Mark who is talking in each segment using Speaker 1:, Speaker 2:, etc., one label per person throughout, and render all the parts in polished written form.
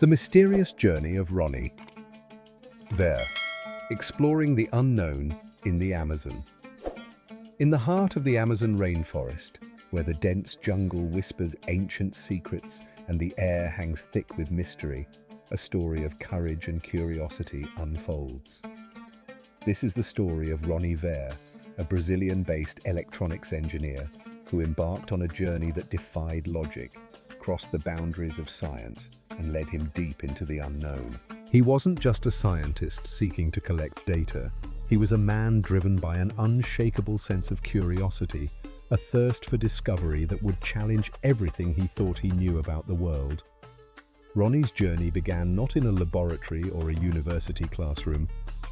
Speaker 1: The mysterious journey of Ronnie. There, exploring the unknown in the Amazon. In the heart of the Amazon rainforest, where the dense jungle whispers ancient secrets and the air hangs thick with mystery, a story of courage and curiosity unfolds. This is the story of Ronnie, a Brazilian-based electronics engineer who embarked on a journey that defied logic, crossed the boundaries of science, and led him deep into the unknown. He wasn't just a scientist seeking to collect data. He was a man driven by an unshakable sense of curiosity, a thirst for discovery that would challenge everything he thought he knew about the world. Ronnie's journey began not in a laboratory or a university classroom,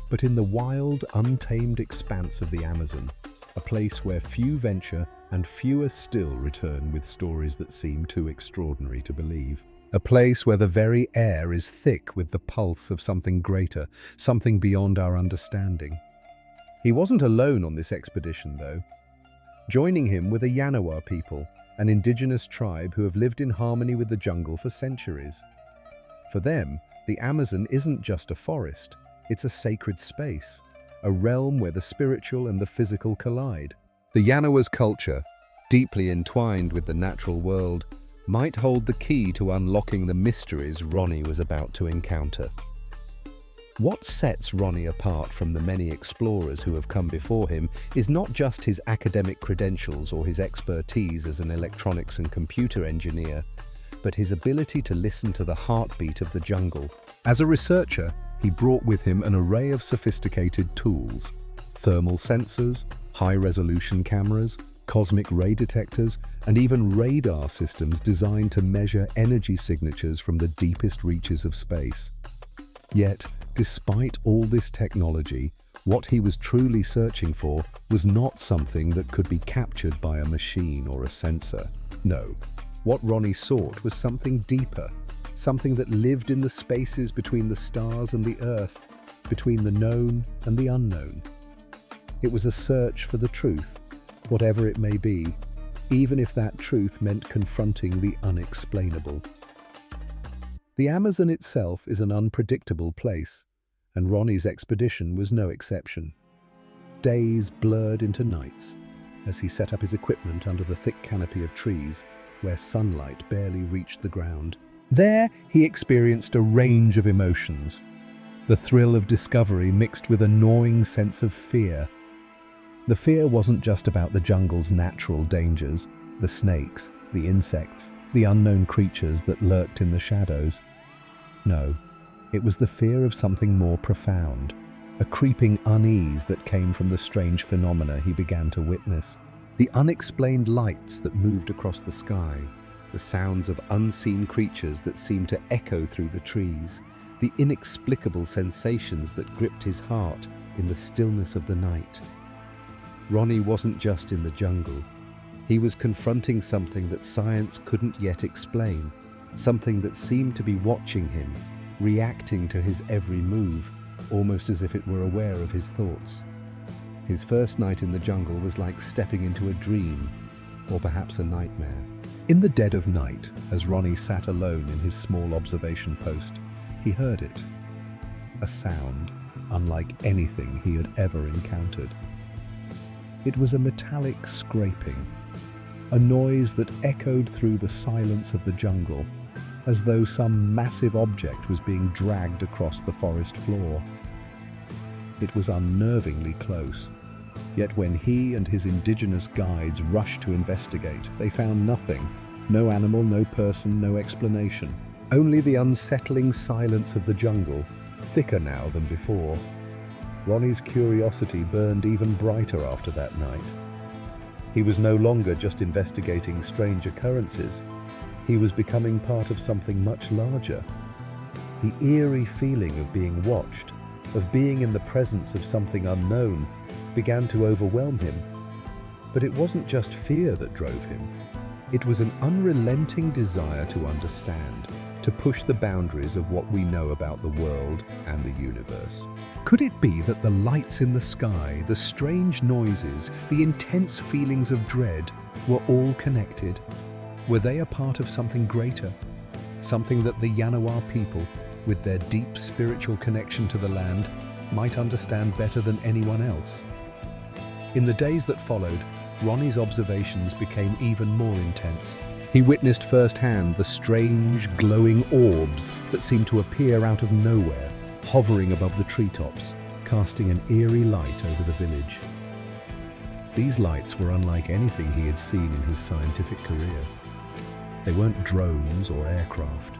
Speaker 1: but in the wild, untamed expanse of the Amazon, a place where few venture and fewer still return with stories that seem too extraordinary to believe. A place where the very air is thick with the pulse of something greater, something beyond our understanding. He wasn't alone on this expedition, though. Joining him were the Yanawa people, an indigenous tribe who have lived in harmony with the jungle for centuries. For them, the Amazon isn't just a forest, it's a sacred space, a realm where the spiritual and the physical collide. The Yanawa's culture, deeply entwined with the natural world, might hold the key to unlocking the mysteries Ronnie was about to encounter. What sets Ronnie apart from the many explorers who have come before him is not just his academic credentials or his expertise as an electronics and computer engineer, but his ability to listen to the heartbeat of the jungle. As a researcher, he brought with him an array of sophisticated tools: thermal sensors, high-resolution cameras, cosmic ray detectors, and even radar systems designed to measure energy signatures from the deepest reaches of space. Yet, despite all this technology, what he was truly searching for was not something that could be captured by a machine or a sensor. No, what Ronnie sought was something deeper, something that lived in the spaces between the stars and the Earth, between the known and the unknown. It was a search for the truth, whatever it may be, even if that truth meant confronting the unexplainable. The Amazon itself is an unpredictable place, and Ronnie's expedition was no exception. Days blurred into nights as he set up his equipment under the thick canopy of trees where sunlight barely reached the ground. There, he experienced a range of emotions, the thrill of discovery mixed with a gnawing sense of fear. The fear wasn't just about the jungle's natural dangers, the snakes, the insects, the unknown creatures that lurked in the shadows. No, it was the fear of something more profound, a creeping unease that came from the strange phenomena he began to witness. The unexplained lights that moved across the sky, the sounds of unseen creatures that seemed to echo through the trees, the inexplicable sensations that gripped his heart in the stillness of the night. Ronnie wasn't just in the jungle. He was confronting something that science couldn't yet explain, something that seemed to be watching him, reacting to his every move, almost as if it were aware of his thoughts. His first night in the jungle was like stepping into a dream, or perhaps a nightmare. In the dead of night, as Ronnie sat alone in his small observation post, he heard it. A sound unlike anything he had ever encountered. It was a metallic scraping, a noise that echoed through the silence of the jungle, as though some massive object was being dragged across the forest floor. It was unnervingly close, yet when he and his indigenous guides rushed to investigate, they found nothing. No animal, no person, no explanation. Only the unsettling silence of the jungle, thicker now than before. Ronnie's curiosity burned even brighter after that night. He was no longer just investigating strange occurrences. He was becoming part of something much larger. The eerie feeling of being watched, of being in the presence of something unknown, began to overwhelm him. But it wasn't just fear that drove him. It was an unrelenting desire to understand, to push the boundaries of what we know about the world and the universe. Could it be that the lights in the sky, the strange noises, the intense feelings of dread were all connected? Were they a part of something greater? something that the Yanawa people, with their deep spiritual connection to the land, might understand better than anyone else. In the days that followed, Ronnie's observations became even more intense. He witnessed firsthand the strange, glowing orbs that seemed to appear out of nowhere, hovering above the treetops, casting an eerie light over the village. These lights were unlike anything he had seen in his scientific career. They weren't drones or aircraft.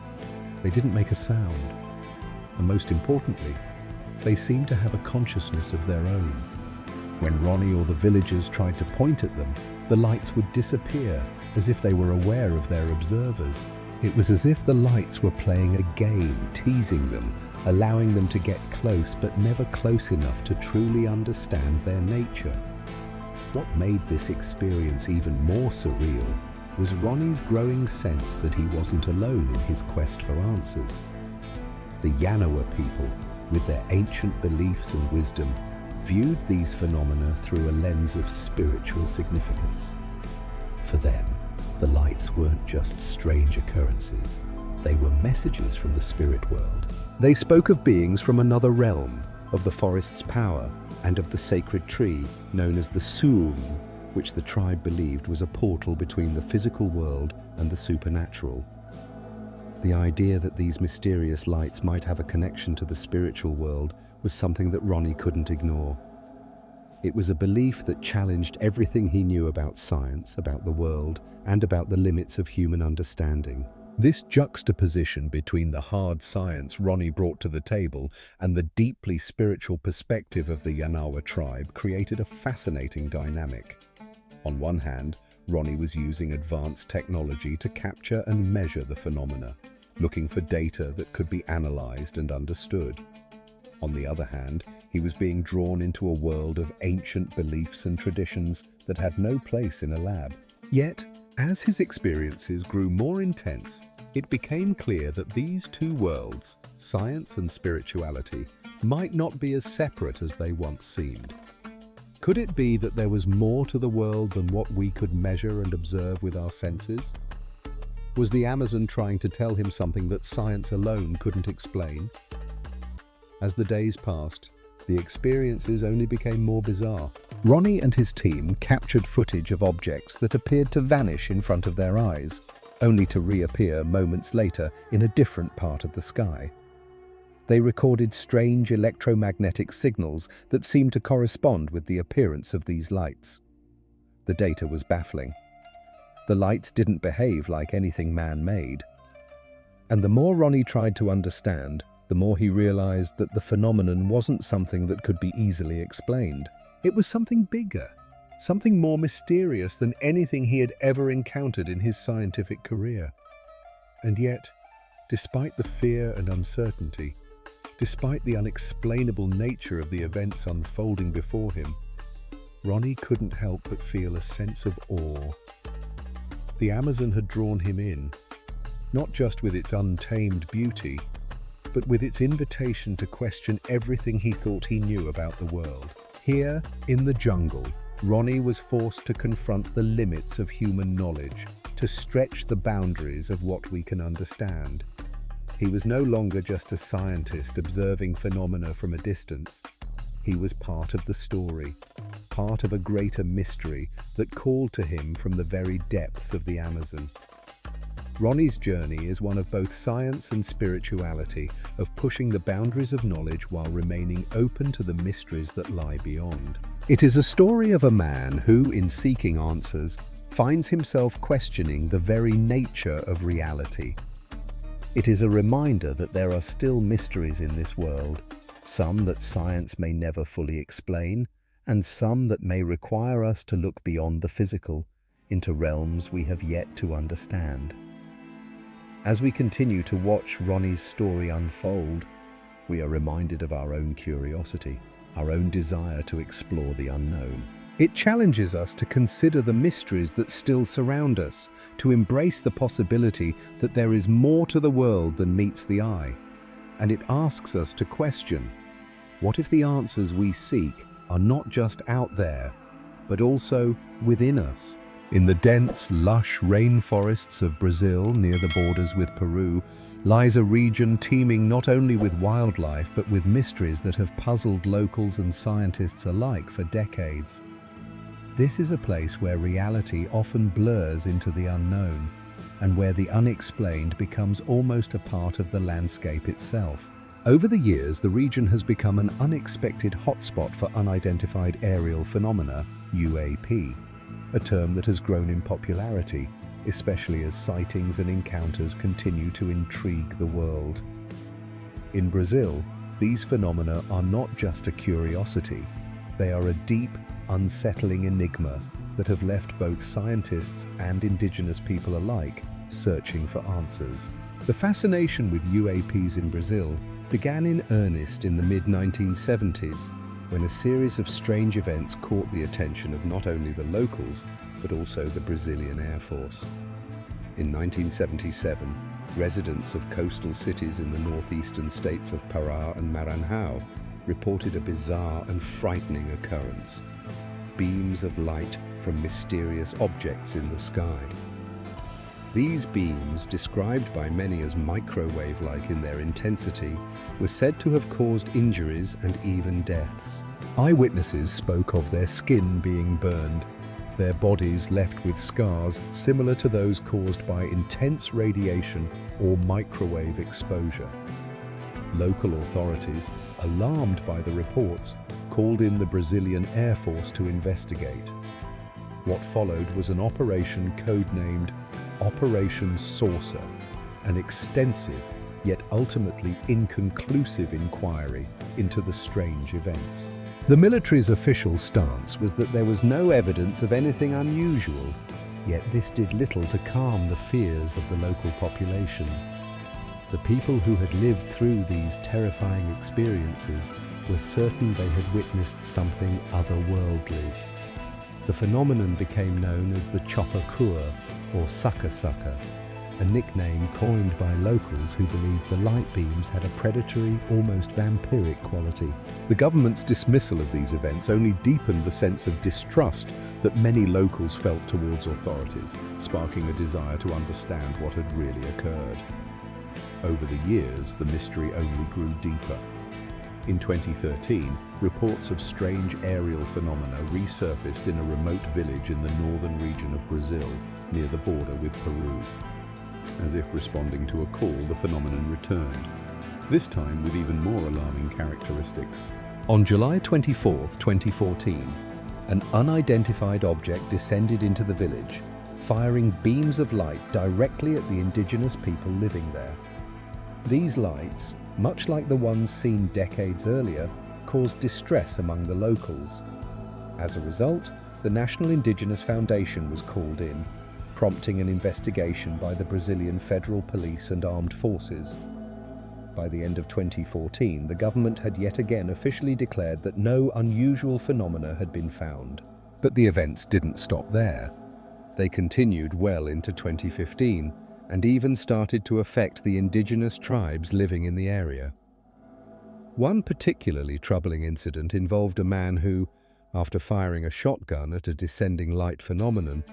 Speaker 1: They didn't make a sound. And most importantly, they seemed to have a consciousness of their own. When Ronnie or the villagers tried to point at them, the lights would disappear, as if they were aware of their observers. It was as if the lights were playing a game, teasing them, allowing them to get close, but never close enough to truly understand their nature. What made this experience even more surreal was Ronnie's growing sense that he wasn't alone in his quest for answers. The Yanawa people, with their ancient beliefs and wisdom, viewed these phenomena through a lens of spiritual significance. For them, the lights weren't just strange occurrences. They were messages from the spirit world. They spoke of beings from another realm, of the forest's power, and of the sacred tree known as the Suum, which the tribe believed was a portal between the physical world and the supernatural. The idea that these mysterious lights might have a connection to the spiritual world was something that Ronnie couldn't ignore. It was a belief that challenged everything he knew about science, about the world, and about the limits of human understanding. This juxtaposition between the hard science Ronnie brought to the table and the deeply spiritual perspective of the Yanawa tribe created a fascinating dynamic. On one hand, Ronnie was using advanced technology to capture and measure the phenomena, looking for data that could be analyzed and understood. On the other hand, he was being drawn into a world of ancient beliefs and traditions that had no place in a lab. Yet, as his experiences grew more intense, it became clear that these two worlds, science and spirituality, might not be as separate as they once seemed. Could it be that there was more to the world than what we could measure and observe with our senses? Was the Amazon trying to tell him something that science alone couldn't explain? As the days passed, the experiences only became more bizarre. Ronnie and his team captured footage of objects that appeared to vanish in front of their eyes, only to reappear moments later in a different part of the sky. They recorded strange electromagnetic signals that seemed to correspond with the appearance of these lights. The data was baffling. The lights didn't behave like anything man-made. And the more Ronnie tried to understand, the more he realized that the phenomenon wasn't something that could be easily explained. It was something bigger, something more mysterious than anything he had ever encountered in his scientific career. And yet, despite the fear and uncertainty, despite the unexplainable nature of the events unfolding before him, Ronnie couldn't help but feel a sense of awe. The Amazon had drawn him in, not just with its untamed beauty, but with its invitation to question everything he thought he knew about the world. Here, in the jungle, Ronnie was forced to confront the limits of human knowledge, to stretch the boundaries of what we can understand. He was no longer just a scientist observing phenomena from a distance. He was part of the story, part of a greater mystery that called to him from the very depths of the Amazon. Ronnie's journey is one of both science and spirituality, of pushing the boundaries of knowledge while remaining open to the mysteries that lie beyond. It is a story of a man who, in seeking answers, finds himself questioning the very nature of reality. It is a reminder that there are still mysteries in this world, some that science may never fully explain, and some that may require us to look beyond the physical, into realms we have yet to understand. As we continue to watch Ronnie's story unfold, we are reminded of our own curiosity, our own desire to explore the unknown. It challenges us to consider the mysteries that still surround us, to embrace the possibility that there is more to the world than meets the eye. And it asks us to question, what if the answers we seek are not just out there, but also within us? In the dense, lush rainforests of Brazil, near the borders with Peru, lies a region teeming not only with wildlife but with mysteries that have puzzled locals and scientists alike for decades. This is a place where reality often blurs into the unknown, and where the unexplained becomes almost a part of the landscape itself. Over the years, the region has become an unexpected hotspot for unidentified aerial phenomena, UAP, a term that has grown in popularity, especially as sightings and encounters continue to intrigue the world. In Brazil, these phenomena are not just a curiosity, they are a deep, unsettling enigma that have left both scientists and indigenous people alike searching for answers. The fascination with UAPs in Brazil began in earnest in the mid-1970s, when a series of strange events caught the attention of not only the locals, but also the Brazilian Air Force. In 1977, residents of coastal cities in the northeastern states of Pará and Maranhão reported a bizarre and frightening occurrence: beams of light from mysterious objects in the sky. These beams, described by many as microwave-like in their intensity, were said to have caused injuries and even deaths. Eyewitnesses spoke of their skin being burned, their bodies left with scars similar to those caused by intense radiation or microwave exposure. Local authorities, alarmed by the reports, called in the Brazilian Air Force to investigate. What followed was an operation codenamed Operation Saucer, an extensive yet ultimately inconclusive inquiry into the strange events. The military's official stance was that there was no evidence of anything unusual, yet this did little to calm the fears of the local population. The people who had lived through these terrifying experiences were certain they had witnessed something otherworldly. The phenomenon became known as the chopper cua, or sucker, a nickname coined by locals who believed the light beams had a predatory, almost vampiric quality. The government's dismissal of these events only deepened the sense of distrust that many locals felt towards authorities, sparking a desire to understand what had really occurred. Over the years, the mystery only grew deeper. In 2013, reports of strange aerial phenomena resurfaced in a remote village in the northern region of Brazil, near the border with Peru. As if responding to a call, the phenomenon returned, this time with even more alarming characteristics. On July 24, 2014, an unidentified object descended into the village, firing beams of light directly at the indigenous people living there. These lights, much like the ones seen decades earlier, caused distress among the locals. As a result, the National Indigenous Foundation was called in, prompting an investigation by the Brazilian Federal Police and Armed Forces. By the end of 2014, the government had yet again officially declared that no unusual phenomena had been found. But the events didn't stop there. They continued well into 2015, and even started to affect the indigenous tribes living in the area. One particularly troubling incident involved a man who, after firing a shotgun at a descending light phenomenon,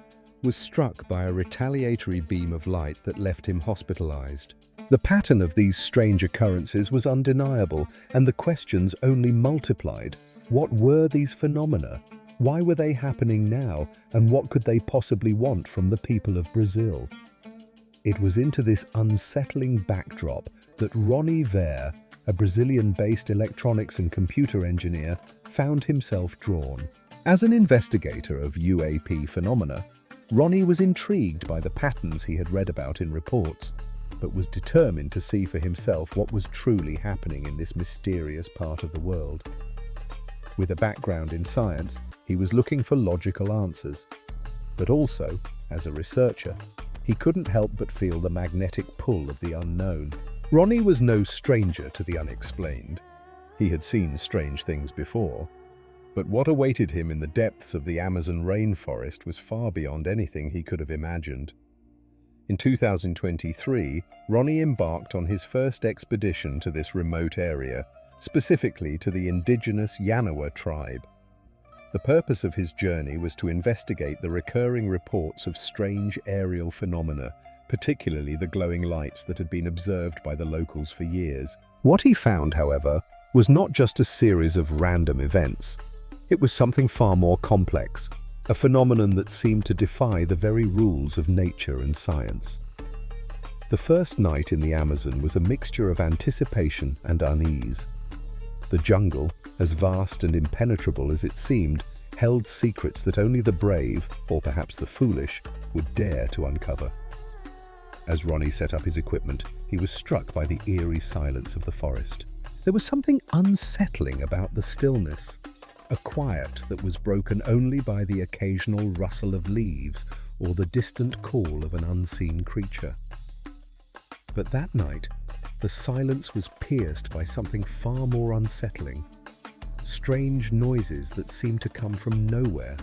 Speaker 1: was struck by a retaliatory beam of light that left him hospitalized. The pattern of these strange occurrences was undeniable, and the questions only multiplied. What were these phenomena? Why were they happening now? And what could they possibly want from the people of Brazil? It was into this unsettling backdrop that Ronnie, a Brazilian-based electronics and computer engineer, found himself drawn. As an investigator of UAP phenomena, Ronnie was intrigued by the patterns he had read about in reports, but was determined to see for himself what was truly happening in this mysterious part of the world. With a background in science, he was looking for logical answers, but also, as a researcher, he couldn't help but feel the magnetic pull of the unknown. Ronnie was no stranger to the unexplained. He had seen strange things before, but what awaited him in the depths of the Amazon rainforest was far beyond anything he could have imagined. In 2023, Ronnie embarked on his first expedition to this remote area, specifically to the indigenous Yanawa tribe. The purpose of his journey was to investigate the recurring reports of strange aerial phenomena, particularly the glowing lights that had been observed by the locals for years. What he found, however, was not just a series of random events. It was something far more complex, a phenomenon that seemed to defy the very rules of nature and science. The first night in the Amazon was a mixture of anticipation and unease. The jungle, as vast and impenetrable as it seemed, held secrets that only the brave, or perhaps the foolish, would dare to uncover. As Ronnie set up his equipment, he was struck by the eerie silence of the forest. There was something unsettling about the stillness, a quiet that was broken only by the occasional rustle of leaves or the distant call of an unseen creature. But that night, the silence was pierced by something far more unsettling. Strange noises that seemed to come from nowhere.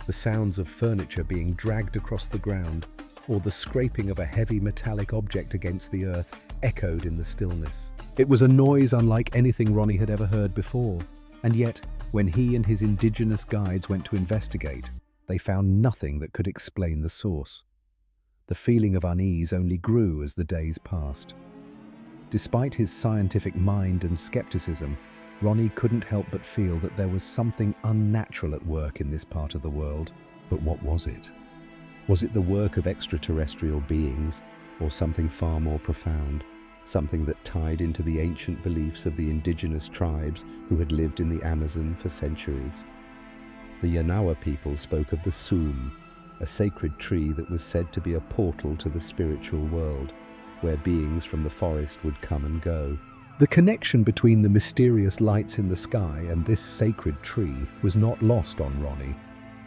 Speaker 1: The sounds of furniture being dragged across the ground, or the scraping of a heavy metallic object against the earth, echoed in the stillness. It was a noise unlike anything Ronnie had ever heard before, and yet, when he and his indigenous guides went to investigate, they found nothing that could explain the source. The feeling of unease only grew as the days passed. Despite his scientific mind and skepticism, Ronnie couldn't help but feel that there was something unnatural at work in this part of the world. But what was it? Was it the work of extraterrestrial beings, or something far more profound? Something that tied into the ancient beliefs of the indigenous tribes who had lived in the Amazon for centuries. The Yanawa people spoke of the Sum, a sacred tree that was said to be a portal to the spiritual world, where beings from the forest would come and go. The connection between the mysterious lights in the sky and this sacred tree was not lost on Ronnie,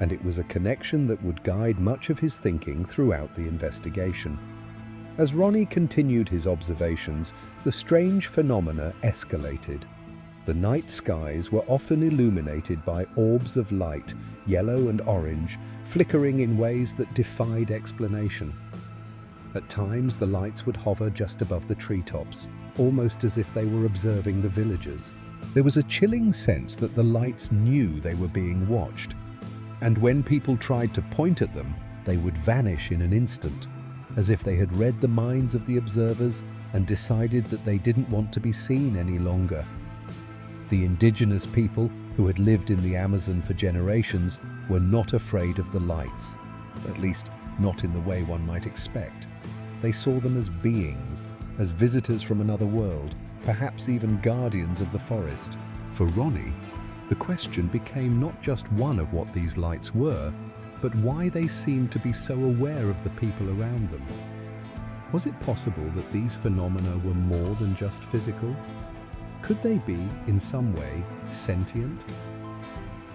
Speaker 1: and it was a connection that would guide much of his thinking throughout the investigation. As Ronnie continued his observations, the strange phenomena escalated. The night skies were often illuminated by orbs of light, yellow and orange, flickering in ways that defied explanation. At times, the lights would hover just above the treetops, almost as if they were observing the villagers. There was a chilling sense that the lights knew they were being watched, and when people tried to point at them, they would vanish in an instant, as if they had read the minds of the observers and decided that they didn't want to be seen any longer. The indigenous people, who had lived in the Amazon for generations, were not afraid of the lights, at least not in the way one might expect. They saw them as beings, as visitors from another world, perhaps even guardians of the forest. For Ronnie, the question became not just one of what these lights were, but why they seemed to be so aware of the people around them. Was it possible that these phenomena were more than just physical? Could they be, in some way, sentient?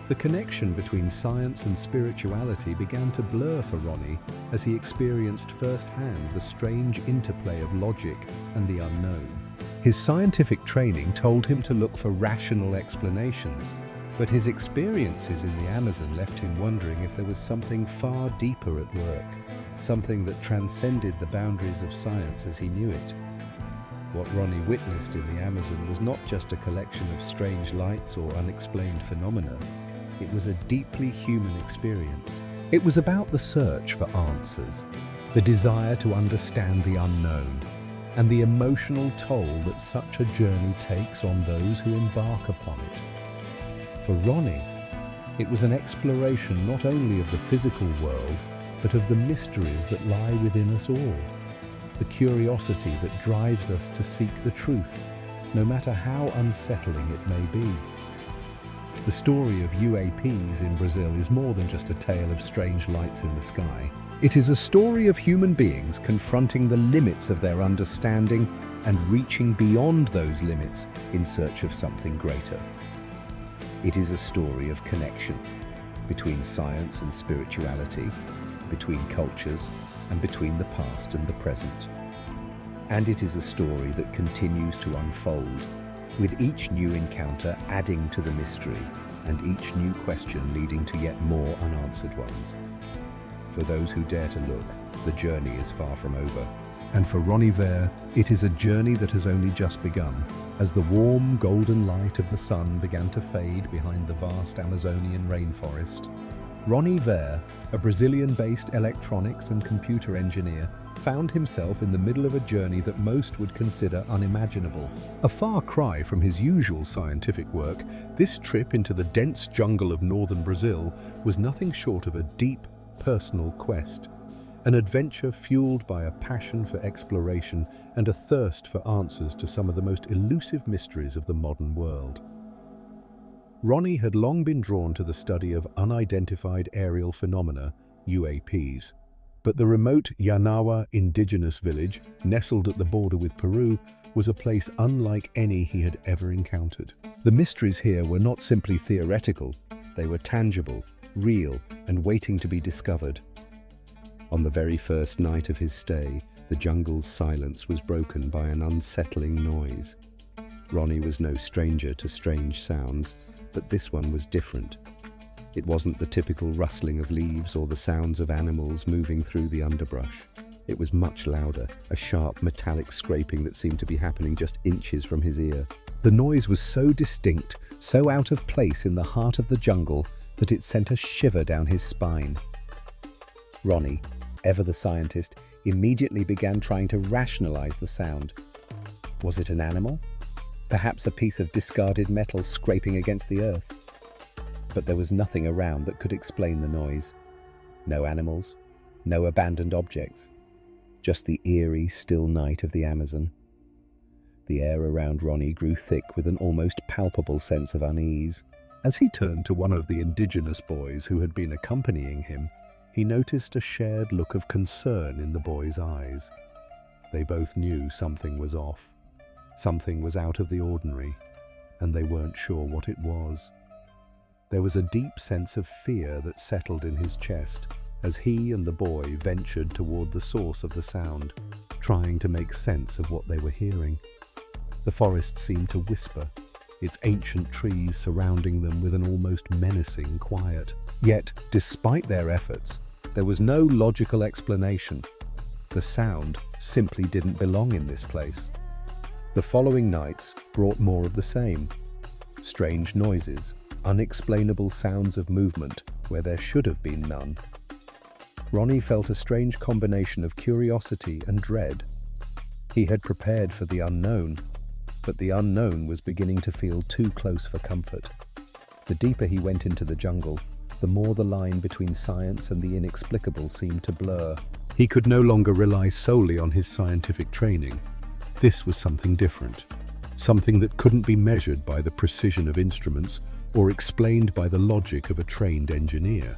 Speaker 1: The connection between science and spirituality began to blur for Ronnie as he experienced firsthand the strange interplay of logic and the unknown. His scientific training told him to look for rational explanations, but his experiences in the Amazon left him wondering if there was something far deeper at work, something that transcended the boundaries of science as he knew it. What Ronnie witnessed in the Amazon was not just a collection of strange lights or unexplained phenomena. It was a deeply human experience. It was about the search for answers, the desire to understand the unknown, and the emotional toll that such a journey takes on those who embark upon it. For Ronnie, it was an exploration not only of the physical world, but of the mysteries that lie within us all. The curiosity that drives us to seek the truth, no matter how unsettling it may be. The story of UAPs in Brazil is more than just a tale of strange lights in the sky. It is a story of human beings confronting the limits of their understanding and reaching beyond those limits in search of something greater. It is a story of connection between science and spirituality, between cultures, and between the past and the present. And it is a story that continues to unfold, with each new encounter adding to the mystery and each new question leading to yet more unanswered ones. For those who dare to look, the journey is far from over. And for Ronnie Vare, it is a journey that has only just begun. As the warm, golden light of the sun began to fade behind the vast Amazonian rainforest, Ronnie Vare, a Brazilian-based electronics and computer engineer, found himself in the middle of a journey that most would consider unimaginable. A far cry from his usual scientific work, this trip into the dense jungle of northern Brazil was nothing short of a deep, personal quest. An adventure fueled by a passion for exploration and a thirst for answers to some of the most elusive mysteries of the modern world. Ronnie had long been drawn to the study of unidentified aerial phenomena, UAPs. But the remote Yanawa indigenous village, nestled at the border with Peru, was a place unlike any he had ever encountered. The mysteries here were not simply theoretical, they were tangible, real, and waiting to be discovered. On the very first night of his stay, the jungle's silence was broken by an unsettling noise. Ronnie was no stranger to strange sounds, but this one was different. It wasn't the typical rustling of leaves or the sounds of animals moving through the underbrush. It was much louder, a sharp metallic scraping that seemed to be happening just inches from his ear. The noise was so distinct, so out of place in the heart of the jungle, that it sent a shiver down his spine. Ronnie, ever the scientist, immediately began trying to rationalize the sound. Was it an animal? Perhaps a piece of discarded metal scraping against the earth? But there was nothing around that could explain the noise. No animals, no abandoned objects, just the eerie, still night of the Amazon. The air around Ronnie grew thick with an almost palpable sense of unease. As he turned to one of the indigenous boys who had been accompanying him, he noticed a shared look of concern in the boy's eyes. They both knew something was off. Something was out of the ordinary, and they weren't sure what it was. There was a deep sense of fear that settled in his chest as he and the boy ventured toward the source of the sound, trying to make sense of what they were hearing. The forest seemed to whisper, its ancient trees surrounding them with an almost menacing quiet. Yet, despite their efforts, there was no logical explanation. The sound simply didn't belong in this place. The following nights brought more of the same. Strange noises, unexplainable sounds of movement where there should have been none. Ronnie felt a strange combination of curiosity and dread. He had prepared for the unknown, but the unknown was beginning to feel too close for comfort. The deeper he went into the jungle, the more the line between science and the inexplicable seemed to blur. He could no longer rely solely on his scientific training. This was something different, something that couldn't be measured by the precision of instruments or explained by the logic of a trained engineer.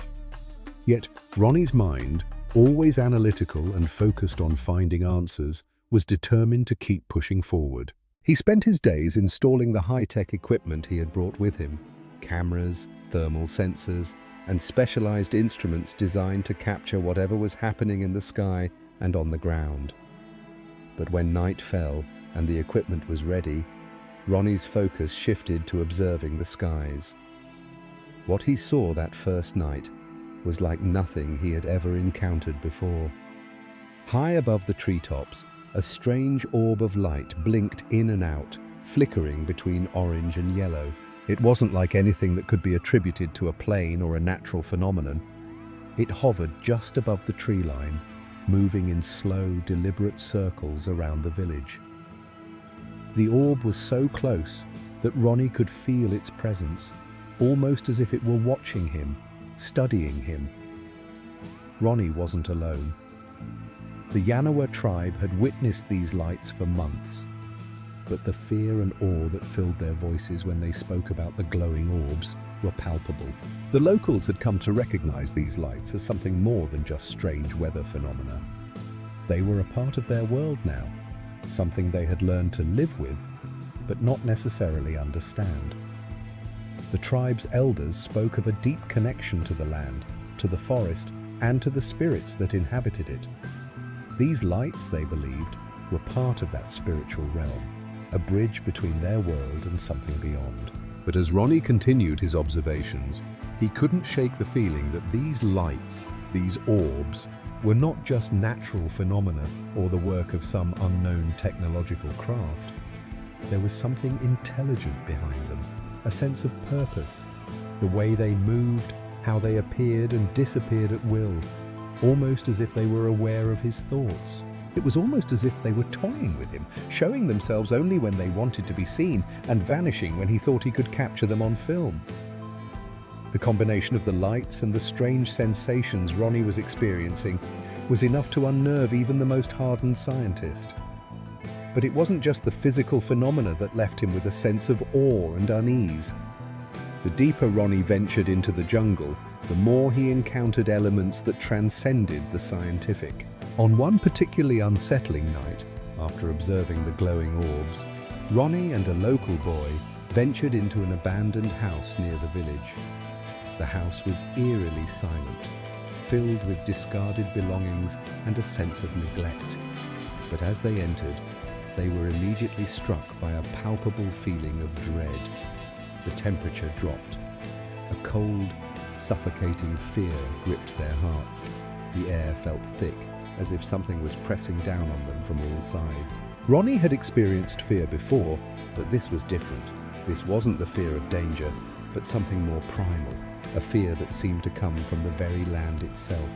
Speaker 1: Yet Ronnie's mind, always analytical and focused on finding answers, was determined to keep pushing forward. He spent his days installing the high-tech equipment he had brought with him, cameras, thermal sensors, and specialized instruments designed to capture whatever was happening in the sky and on the ground. But when night fell and the equipment was ready, Ronnie's focus shifted to observing the skies. What he saw that first night was like nothing he had ever encountered before. High above the treetops, a strange orb of light blinked in and out, flickering between orange and yellow. It wasn't like anything that could be attributed to a plane or a natural phenomenon. It hovered just above the tree line, moving in slow, deliberate circles around the village. The orb was so close that Ronnie could feel its presence, almost as if it were watching him, studying him. Ronnie wasn't alone. The Yanawa tribe had witnessed these lights for months, but the fear and awe that filled their voices when they spoke about the glowing orbs were palpable. The locals had come to recognize these lights as something more than just strange weather phenomena. They were a part of their world now, something they had learned to live with, but not necessarily understand. The tribe's elders spoke of a deep connection to the land, to the forest, and to the spirits that inhabited it. These lights, they believed, were part of that spiritual realm, a bridge between their world and something beyond. But as Ronnie continued his observations, he couldn't shake the feeling that these lights, these orbs, were not just natural phenomena or the work of some unknown technological craft. There was something intelligent behind them, a sense of purpose, the way they moved, how they appeared and disappeared at will, almost as if they were aware of his thoughts. It was almost as if they were toying with him, showing themselves only when they wanted to be seen and vanishing when he thought he could capture them on film. The combination of the lights and the strange sensations Ronnie was experiencing was enough to unnerve even the most hardened scientist. But it wasn't just the physical phenomena that left him with a sense of awe and unease. The deeper Ronnie ventured into the jungle, the more he encountered elements that transcended the scientific. On one particularly unsettling night, after observing the glowing orbs, Ronnie and a local boy ventured into an abandoned house near the village. The house was eerily silent, filled with discarded belongings and a sense of neglect. But as they entered, they were immediately struck by a palpable feeling of dread. The temperature dropped. A cold, suffocating fear gripped their hearts. The air felt thick, as if something was pressing down on them from all sides. Ronnie had experienced fear before, but this was different. This wasn't the fear of danger, but something more primal, a fear that seemed to come from the very land itself.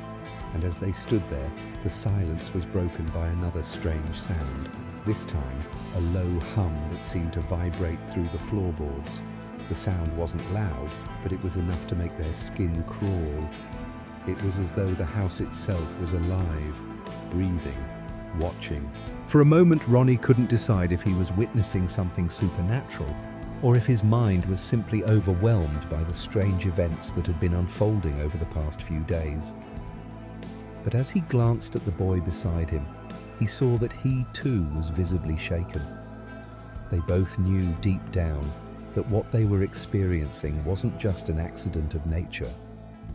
Speaker 1: And as they stood there, the silence was broken by another strange sound. This time, a low hum that seemed to vibrate through the floorboards. The sound wasn't loud, but it was enough to make their skin crawl. It was as though the house itself was alive, breathing, watching. For a moment, Ronnie couldn't decide if he was witnessing something supernatural or if his mind was simply overwhelmed by the strange events that had been unfolding over the past few days. But as he glanced at the boy beside him, he saw that he too was visibly shaken. They both knew deep down that what they were experiencing wasn't just an accident of nature.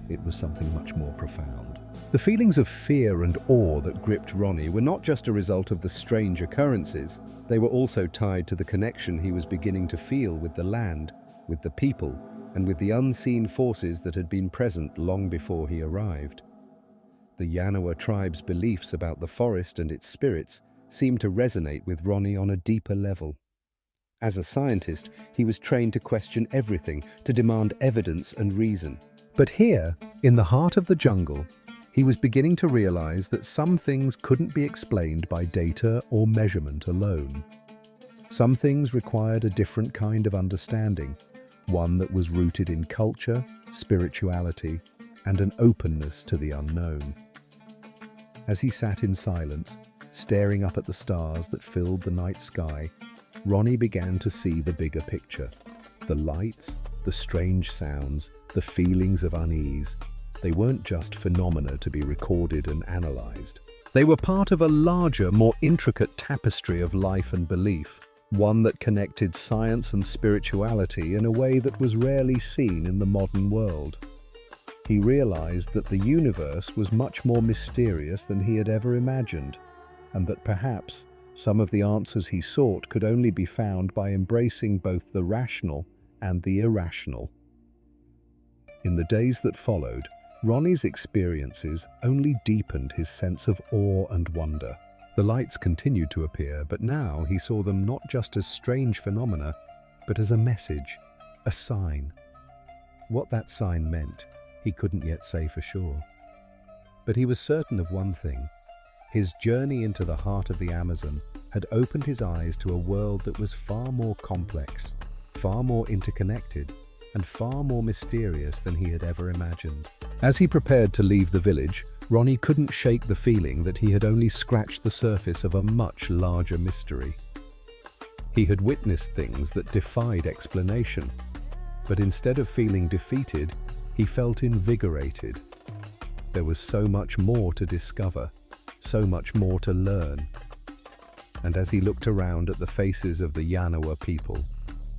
Speaker 1: It was something much more profound. The feelings of fear and awe that gripped Ronnie were not just a result of the strange occurrences, they were also tied to the connection he was beginning to feel with the land, with the people, and with the unseen forces that had been present long before he arrived. The Yanawa tribe's beliefs about the forest and its spirits seemed to resonate with Ronnie on a deeper level. As a scientist, he was trained to question everything, to demand evidence and reason. But here, in the heart of the jungle, he was beginning to realize that some things couldn't be explained by data or measurement alone. Some things required a different kind of understanding, one that was rooted in culture, spirituality, and an openness to the unknown. As he sat in silence, staring up at the stars that filled the night sky, Ronnie began to see the bigger picture. The lights, the strange sounds, the feelings of unease, they weren't just phenomena to be recorded and analyzed. They were part of a larger, more intricate tapestry of life and belief, one that connected science and spirituality in a way that was rarely seen in the modern world. He realized that the universe was much more mysterious than he had ever imagined, and that perhaps some of the answers he sought could only be found by embracing both the rational and the irrational. In the days that followed, Ronnie's experiences only deepened his sense of awe and wonder. The lights continued to appear, but now he saw them not just as strange phenomena, but as a message, a sign. What that sign meant, he couldn't yet say for sure. But he was certain of one thing. His journey into the heart of the Amazon had opened his eyes to a world that was far more complex, far more interconnected, and far more mysterious than he had ever imagined. As he prepared to leave the village, Ronnie couldn't shake the feeling that he had only scratched the surface of a much larger mystery. He had witnessed things that defied explanation, but instead of feeling defeated, he felt invigorated. There was so much more to discover, so much more to learn. And as he looked around at the faces of the Yanawa people,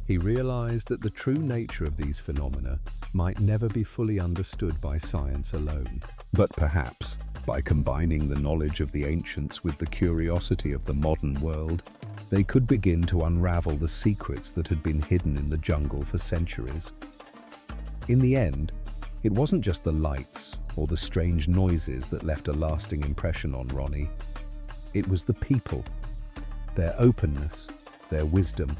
Speaker 1: he realized that the true nature of these phenomena might never be fully understood by science alone. But perhaps, by combining the knowledge of the ancients with the curiosity of the modern world, they could begin to unravel the secrets that had been hidden in the jungle for centuries. In the end, It wasn't just the lights or the strange noises that left a lasting impression on Ronnie. It was the people, their openness, their wisdom,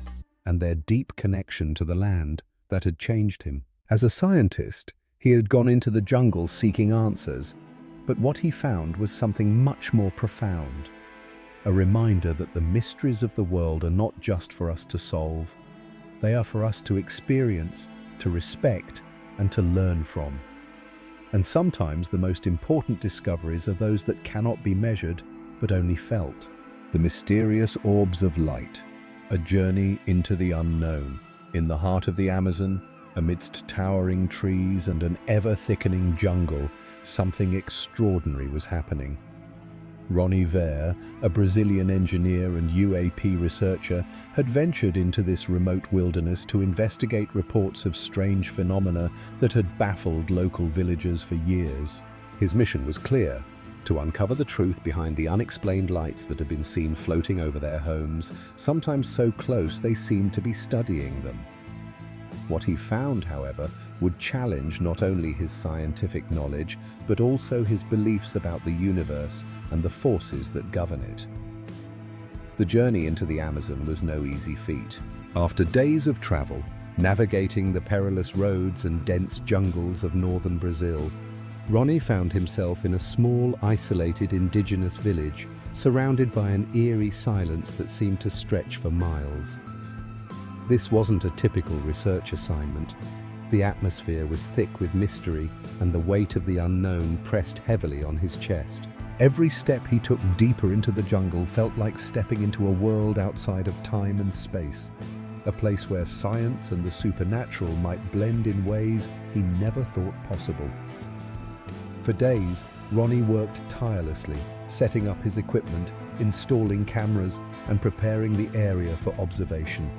Speaker 1: and their deep connection to the land that had changed him. As a scientist, he had gone into the jungle seeking answers, but what he found was something much more profound. A reminder that the mysteries of the world are not just for us to solve. They are for us to experience, to respect, and to learn from. And sometimes the most important discoveries are those that cannot be measured, but only felt. The mysterious orbs of light, a journey into the unknown. In the heart of the Amazon, amidst towering trees and an ever-thickening jungle, something extraordinary was happening. Ronnie, a Brazilian engineer and UAP researcher, had ventured into this remote wilderness to investigate reports of strange phenomena that had baffled local villagers for years. His mission was clear: to uncover the truth behind the unexplained lights that had been seen floating over their homes, sometimes so close they seemed to be studying them. What he found, however, would challenge not only his scientific knowledge, but also his beliefs about the universe and the forces that govern it. The journey into the Amazon was no easy feat. After days of travel, navigating the perilous roads and dense jungles of northern Brazil, Ronnie found himself in a small, isolated indigenous village, surrounded by an eerie silence that seemed to stretch for miles. This wasn't a typical research assignment. The atmosphere was thick with mystery, and the weight of the unknown pressed heavily on his chest. Every step he took deeper into the jungle felt like stepping into a world outside of time and space, a place where science and the supernatural might blend in ways he never thought possible. For days, Ronnie worked tirelessly, setting up his equipment, installing cameras, and preparing the area for observation.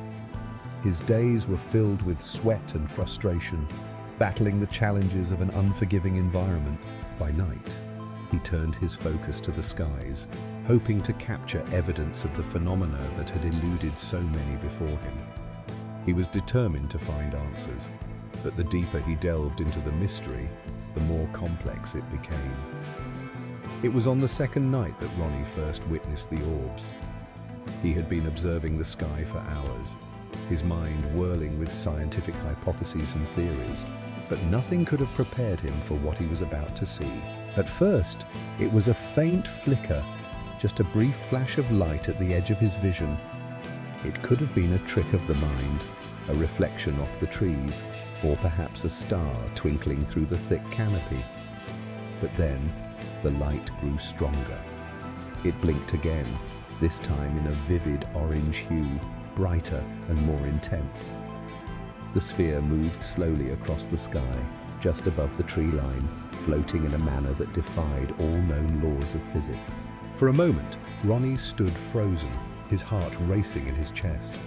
Speaker 1: His days were filled with sweat and frustration, battling the challenges of an unforgiving environment. By night, he turned his focus to the skies, hoping to capture evidence of the phenomena that had eluded so many before him. He was determined to find answers, but the deeper he delved into the mystery, the more complex it became. It was on the second night that Ronnie first witnessed the orbs. He had been observing the sky for hours, his mind whirling with scientific hypotheses and theories, but nothing could have prepared him for what he was about to see. At first, it was a faint flicker, just a brief flash of light at the edge of his vision. It could have been a trick of the mind, a reflection off the trees, or perhaps a star twinkling through the thick canopy. But then, the light grew stronger. It blinked again, this time in a vivid orange hue, brighter and more intense. The sphere moved slowly across the sky, just above the tree line, floating in a manner that defied all known laws of physics. For a moment, Ronnie stood frozen, his heart racing in his chest.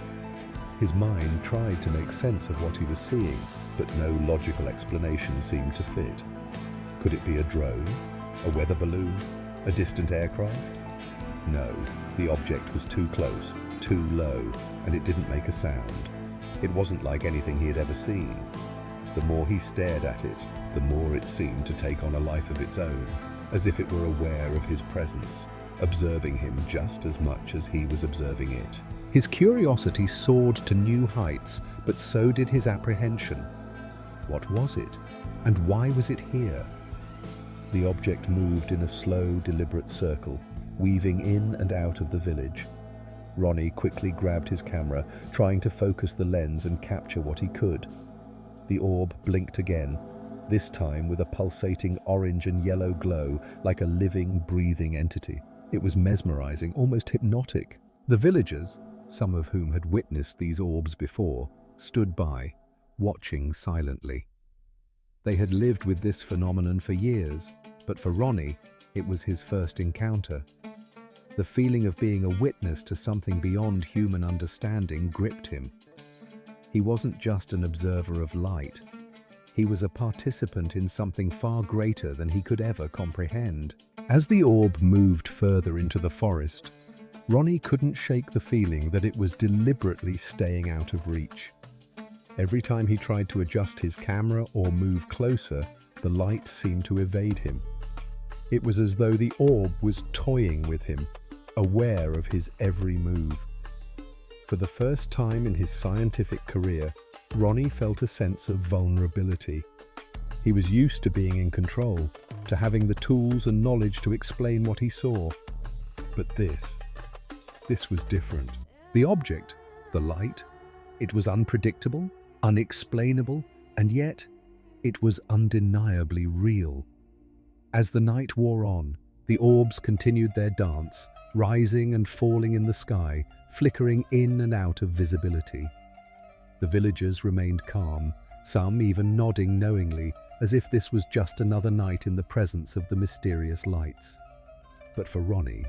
Speaker 1: His mind tried to make sense of what he was seeing, but no logical explanation seemed to fit. Could it be a drone? A weather balloon? A distant aircraft? No, the object was too close, too low, and it didn't make a sound. It wasn't like anything he had ever seen. The more he stared at it, the more it seemed to take on a life of its own, as if it were aware of his presence, observing him just as much as he was observing it. His curiosity soared to new heights, but so did his apprehension. What was it? And why was it here? The object moved in a slow, deliberate circle, weaving in and out of the village. Ronnie quickly grabbed his camera, trying to focus the lens and capture what he could. The orb blinked again, this time with a pulsating orange and yellow glow, like a living, breathing entity. It was mesmerizing, almost hypnotic. The villagers, some of whom had witnessed these orbs before, stood by, watching silently. They had lived with this phenomenon for years, but for Ronnie, it was his first encounter. The feeling of being a witness to something beyond human understanding gripped him. He wasn't just an observer of light. He was a participant in something far greater than he could ever comprehend. As the orb moved further into the forest, Ronnie couldn't shake the feeling that it was deliberately staying out of reach. Every time he tried to adjust his camera or move closer, the light seemed to evade him. It was as though the orb was toying with him, aware of his every move. For the first time in his scientific career, Ronnie felt a sense of vulnerability. He was used to being in control, to having the tools and knowledge to explain what he saw. But this was different. The object, the light, it was unpredictable, unexplainable, and yet it was undeniably real. As the night wore on, the orbs continued their dance, rising and falling in the sky, flickering in and out of visibility. The villagers remained calm, some even nodding knowingly, as if this was just another night in the presence of the mysterious lights. But for Ronnie,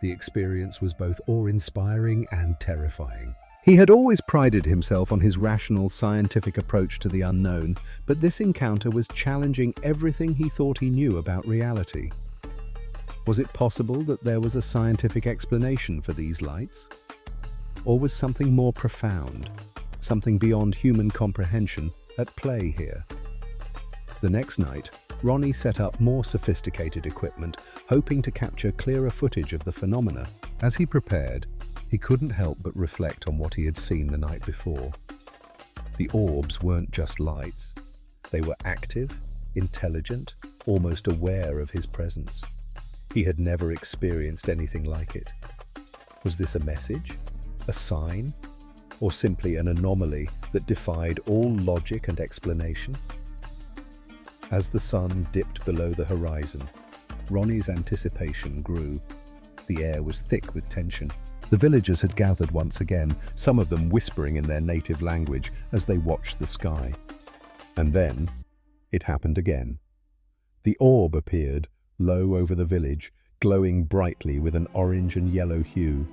Speaker 1: the experience was both awe-inspiring and terrifying. He had always prided himself on his rational, scientific approach to the unknown, but this encounter was challenging everything he thought he knew about reality. Was it possible that there was a scientific explanation for these lights? Or was something more profound, something beyond human comprehension, at play here? The next night, Ronnie set up more sophisticated equipment, hoping to capture clearer footage of the phenomena. As he prepared, he couldn't help but reflect on what he had seen the night before. The orbs weren't just lights. They were active, intelligent, almost aware of his presence. He had never experienced anything like it. Was this a message, a sign, or simply an anomaly that defied all logic and explanation? As the sun dipped below the horizon, Ronnie's anticipation grew. The air was thick with tension. The villagers had gathered once again, some of them whispering in their native language as they watched the sky. And then, it happened again. The orb appeared, low over the village, glowing brightly with an orange and yellow hue.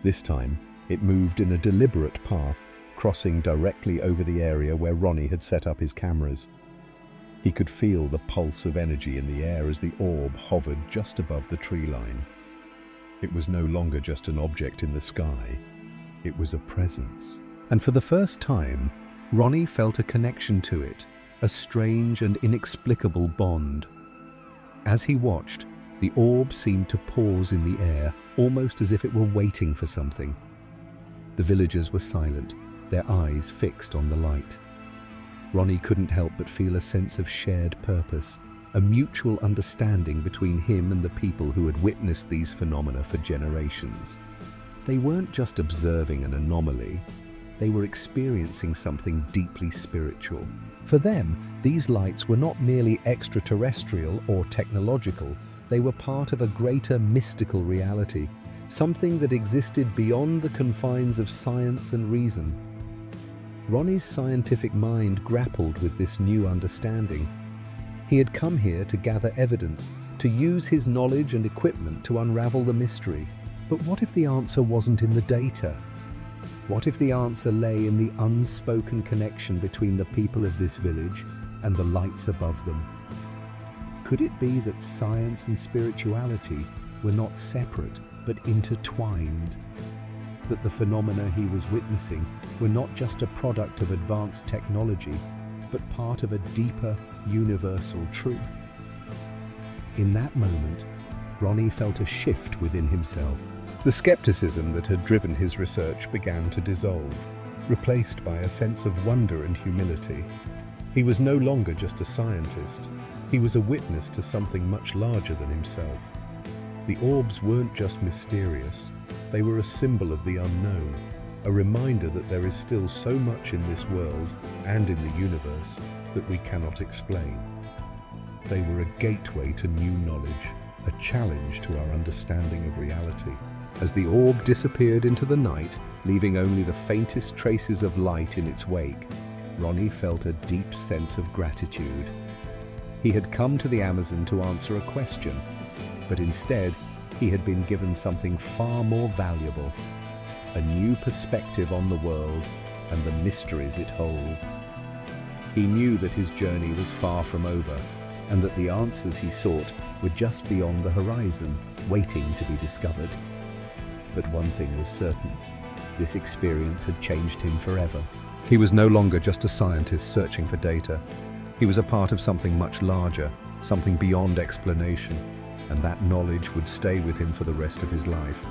Speaker 1: This time, it moved in a deliberate path, crossing directly over the area where Ronnie had set up his cameras. He could feel the pulse of energy in the air as the orb hovered just above the tree line. It was no longer just an object in the sky. It was a presence. And for the first time, Ronnie felt a connection to it, a strange and inexplicable bond. As he watched, the orb seemed to pause in the air, almost as if it were waiting for something. The villagers were silent, their eyes fixed on the light. Ronnie couldn't help but feel a sense of shared purpose, a mutual understanding between him and the people who had witnessed these phenomena for generations. They weren't just observing an anomaly, they were experiencing something deeply spiritual. For them, these lights were not merely extraterrestrial or technological, they were part of a greater mystical reality, something that existed beyond the confines of science and reason. Ronnie's scientific mind grappled with this new understanding. He had come here to gather evidence, to use his knowledge and equipment to unravel the mystery. But what if the answer wasn't in the data? What if the answer lay in the unspoken connection between the people of this village and the lights above them? Could it be that science and spirituality were not separate but intertwined? That the phenomena he was witnessing were not just a product of advanced technology, but part of a deeper, universal truth? In that moment, Ronnie felt a shift within himself. The skepticism that had driven his research began to dissolve, replaced by a sense of wonder and humility. He was no longer just a scientist. He was a witness to something much larger than himself. The orbs weren't just mysterious. They were a symbol of the unknown, a reminder that there is still so much in this world and in the universe that we cannot explain. They were a gateway to new knowledge, a challenge to our understanding of reality. As the orb disappeared into the night, leaving only the faintest traces of light in its wake, Ronnie felt a deep sense of gratitude. He had come to the Amazon to answer a question, but instead, he had been given something far more valuable, a new perspective on the world and the mysteries it holds. He knew that his journey was far from over, and that the answers he sought were just beyond the horizon, waiting to be discovered. But one thing was certain: this experience had changed him forever. He was no longer just a scientist searching for data. He was a part of something much larger, something beyond explanation, and that knowledge would stay with him for the rest of his life.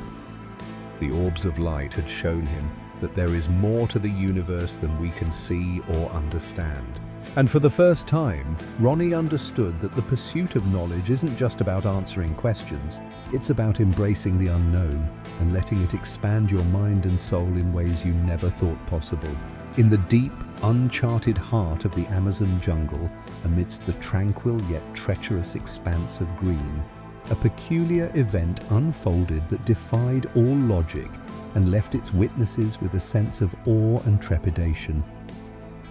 Speaker 1: The orbs of light had shown him that there is more to the universe than we can see or understand. And for the first time, Ronnie understood that the pursuit of knowledge isn't just about answering questions, it's about embracing the unknown and letting it expand your mind and soul in ways you never thought possible. In the deep, uncharted heart of the Amazon jungle, amidst the tranquil yet treacherous expanse of green, a peculiar event unfolded that defied all logic and left its witnesses with a sense of awe and trepidation.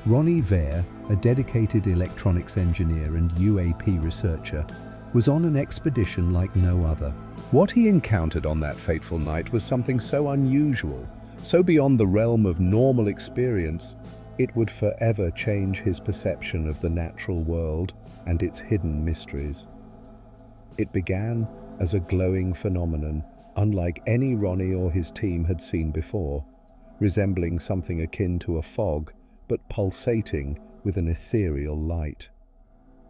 Speaker 1: Ronnie Vare, a dedicated electronics engineer and UAP researcher, was on an expedition like no other. What he encountered on that fateful night was something so unusual, so beyond the realm of normal experience, it would forever change his perception of the natural world and its hidden mysteries. It began as a glowing phenomenon, unlike any Ronnie or his team had seen before, resembling something akin to a fog, but pulsating with an ethereal light.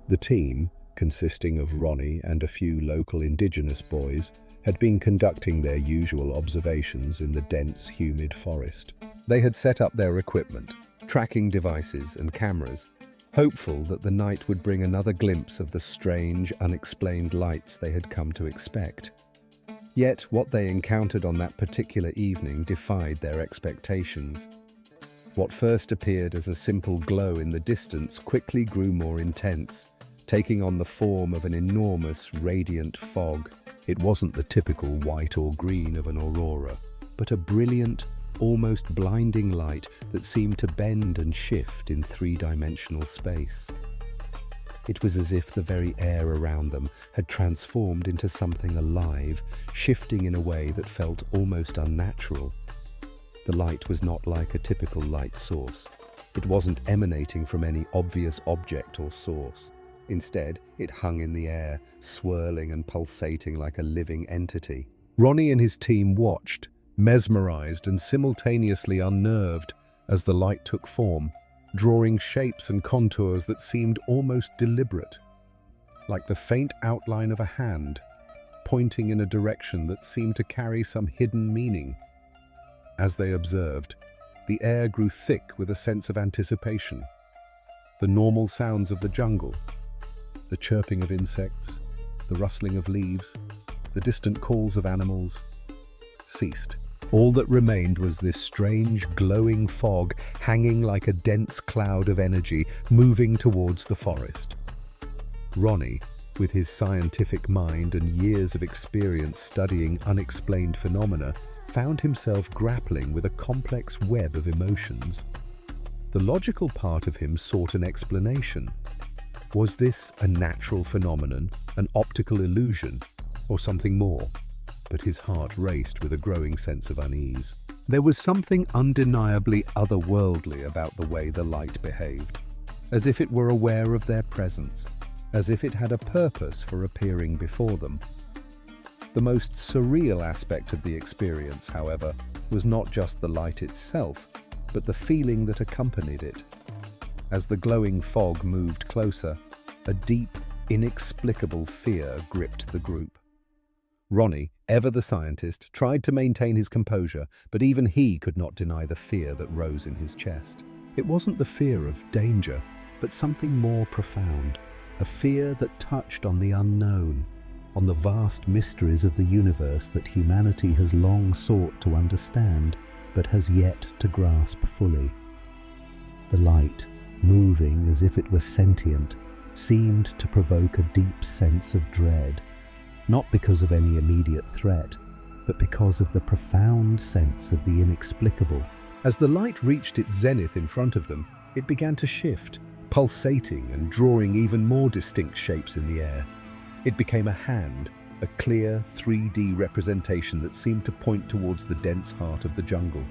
Speaker 1: The team, consisting of Ronnie and a few local indigenous boys, had been conducting their usual observations in the dense, humid forest. They had set up their equipment, tracking devices and cameras, hopeful that the night would bring another glimpse of the strange, unexplained lights they had come to expect. Yet what they encountered on that particular evening defied their expectations. What first appeared as a simple glow in the distance quickly grew more intense, taking on the form of an enormous, radiant fog. It wasn't the typical white or green of an aurora, but a brilliant, almost blinding light that seemed to bend and shift in three-dimensional space. It was as if the very air around them had transformed into something alive, shifting in a way that felt almost unnatural. The light was not like a typical light source. It wasn't emanating from any obvious object or source. Instead, it hung in the air, swirling and pulsating like a living entity. Ronnie and his team watched, mesmerized and simultaneously unnerved as the light took form, drawing shapes and contours that seemed almost deliberate, like the faint outline of a hand, pointing in a direction that seemed to carry some hidden meaning. As they observed, the air grew thick with a sense of anticipation. The normal sounds of the jungle, the chirping of insects, the rustling of leaves, the distant calls of animals, ceased. All that remained was this strange, glowing fog hanging like a dense cloud of energy moving towards the forest. Ronnie, with his scientific mind and years of experience studying unexplained phenomena, found himself grappling with a complex web of emotions. The logical part of him sought an explanation. Was this a natural phenomenon, an optical illusion, or something more? But his heart raced with a growing sense of unease. There was something undeniably otherworldly about the way the light behaved, as if it were aware of their presence, as if it had a purpose for appearing before them. The most surreal aspect of the experience, however, was not just the light itself, but the feeling that accompanied it. As the glowing fog moved closer, a deep, inexplicable fear gripped the group. Ronnie, ever the scientist, tried to maintain his composure, but even he could not deny the fear that rose in his chest. It wasn't the fear of danger, but something more profound, a fear that touched on the unknown, on the vast mysteries of the universe that humanity has long sought to understand, but has yet to grasp fully. The light, moving as if it were sentient, seemed to provoke a deep sense of dread, not because of any immediate threat, but because of the profound sense of the inexplicable. As the light reached its zenith in front of them, it began to shift, pulsating and drawing even more distinct shapes in the air. It became a hand, a clear 3D representation that seemed to point towards the dense heart of the jungle.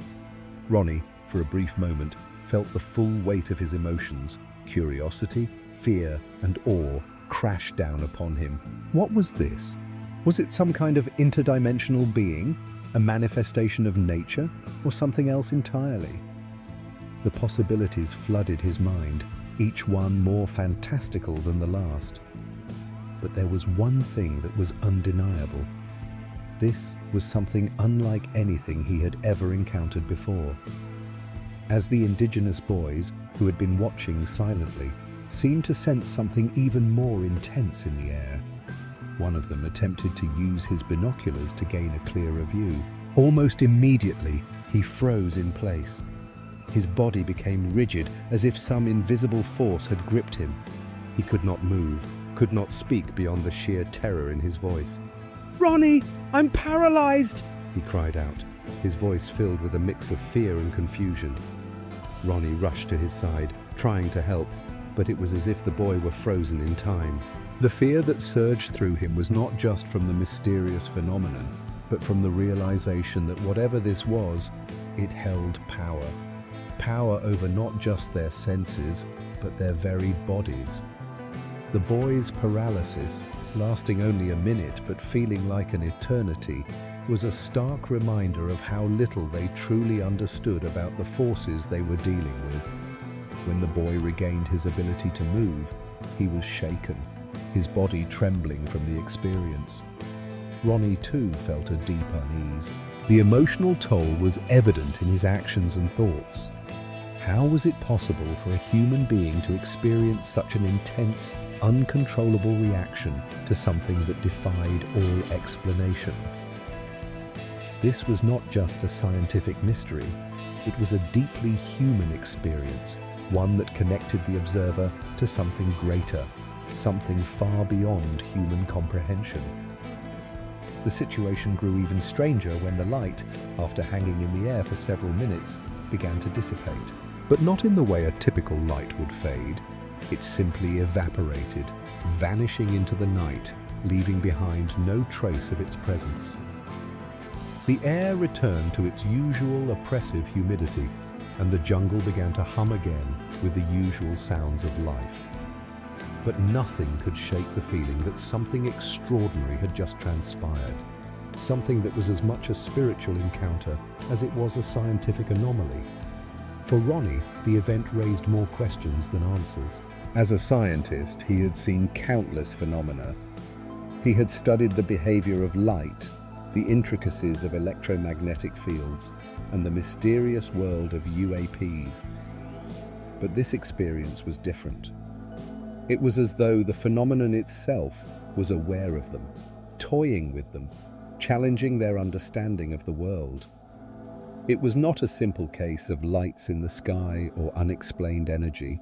Speaker 1: Ronnie, for a brief moment, felt the full weight of his emotions, curiosity, fear, and awe, crash down upon him. What was this? Was it some kind of interdimensional being, a manifestation of nature, or something else entirely? The possibilities flooded his mind, each one more fantastical than the last. But there was one thing that was undeniable. This was something unlike anything he had ever encountered before. As the indigenous boys, who had been watching silently, seemed to sense something even more intense in the air. One of them attempted to use his binoculars to gain a clearer view. Almost immediately, he froze in place. His body became rigid, as if some invisible force had gripped him. He could not move, could not speak beyond the sheer terror in his voice. "Ronnie, I'm paralyzed!" he cried out, his voice filled with a mix of fear and confusion. Ronnie rushed to his side, trying to help, but it was as if the boy were frozen in time. The fear that surged through him was not just from the mysterious phenomenon, but from the realization that whatever this was, it held power. Power over not just their senses, but their very bodies. The boy's paralysis, lasting only a minute but feeling like an eternity, was a stark reminder of how little they truly understood about the forces they were dealing with. When the boy regained his ability to move, he was shaken, his body trembling from the experience. Ronnie too felt a deep unease. The emotional toll was evident in his actions and thoughts. How was it possible for a human being to experience such an intense, uncontrollable reaction to something that defied all explanation? This was not just a scientific mystery, it was a deeply human experience, one that connected the observer to something greater, something far beyond human comprehension. The situation grew even stranger when the light, after hanging in the air for several minutes, began to dissipate. But not in the way a typical light would fade. It simply evaporated, vanishing into the night, leaving behind no trace of its presence. The air returned to its usual oppressive humidity, and the jungle began to hum again with the usual sounds of life. But nothing could shake the feeling that something extraordinary had just transpired, something that was as much a spiritual encounter as it was a scientific anomaly. For Ronnie, the event raised more questions than answers. As a scientist, he had seen countless phenomena. He had studied the behavior of light, the intricacies of electromagnetic fields, and the mysterious world of UAPs. But this experience was different. It was as though the phenomenon itself was aware of them, toying with them, challenging their understanding of the world. It was not a simple case of lights in the sky or unexplained energy.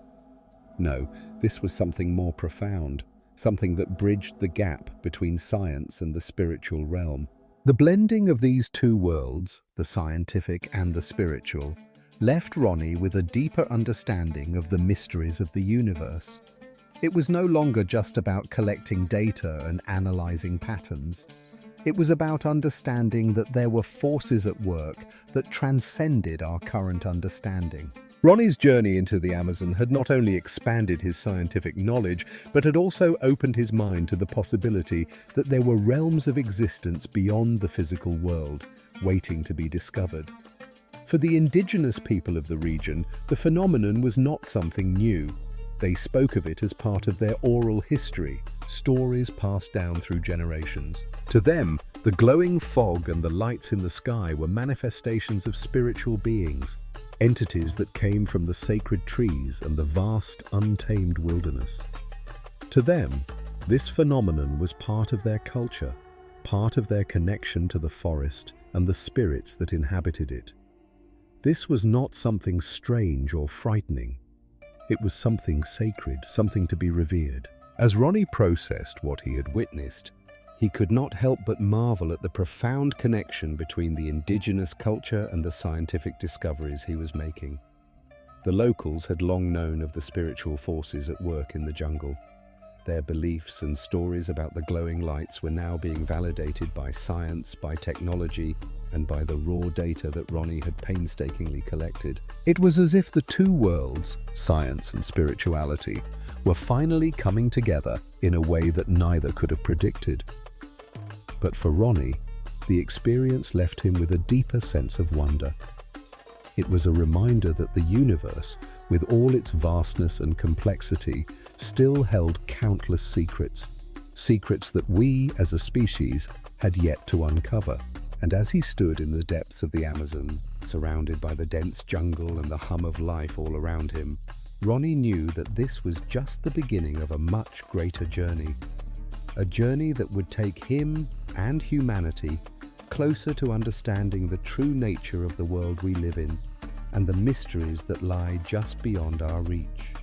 Speaker 1: No, this was something more profound, something that bridged the gap between science and the spiritual realm. The blending of these two worlds, the scientific and the spiritual, left Ronnie with a deeper understanding of the mysteries of the universe. It was no longer just about collecting data and analyzing patterns. It was about understanding that there were forces at work that transcended our current understanding. Ronnie's journey into the Amazon had not only expanded his scientific knowledge, but had also opened his mind to the possibility that there were realms of existence beyond the physical world, waiting to be discovered. For the indigenous people of the region, the phenomenon was not something new. They spoke of it as part of their oral history, stories passed down through generations. To them, the glowing fog and the lights in the sky were manifestations of spiritual beings, entities that came from the sacred trees and the vast, untamed wilderness. To them, this phenomenon was part of their culture, part of their connection to the forest and the spirits that inhabited it. This was not something strange or frightening. It was something sacred, something to be revered. As Ronnie processed what he had witnessed, he could not help but marvel at the profound connection between the indigenous culture and the scientific discoveries he was making. The locals had long known of the spiritual forces at work in the jungle. Their beliefs and stories about the glowing lights were now being validated by science, by technology, and by the raw data that Ronnie had painstakingly collected. It was as if the two worlds, science and spirituality, were finally coming together in a way that neither could have predicted. But for Ronnie, the experience left him with a deeper sense of wonder. It was a reminder that the universe, with all its vastness and complexity, still held countless secrets, secrets that we, as a species, had yet to uncover. And as he stood in the depths of the Amazon, surrounded by the dense jungle and the hum of life all around him, Ronnie knew that this was just the beginning of a much greater journey. A journey that would take him and humanity closer to understanding the true nature of the world we live in and the mysteries that lie just beyond our reach.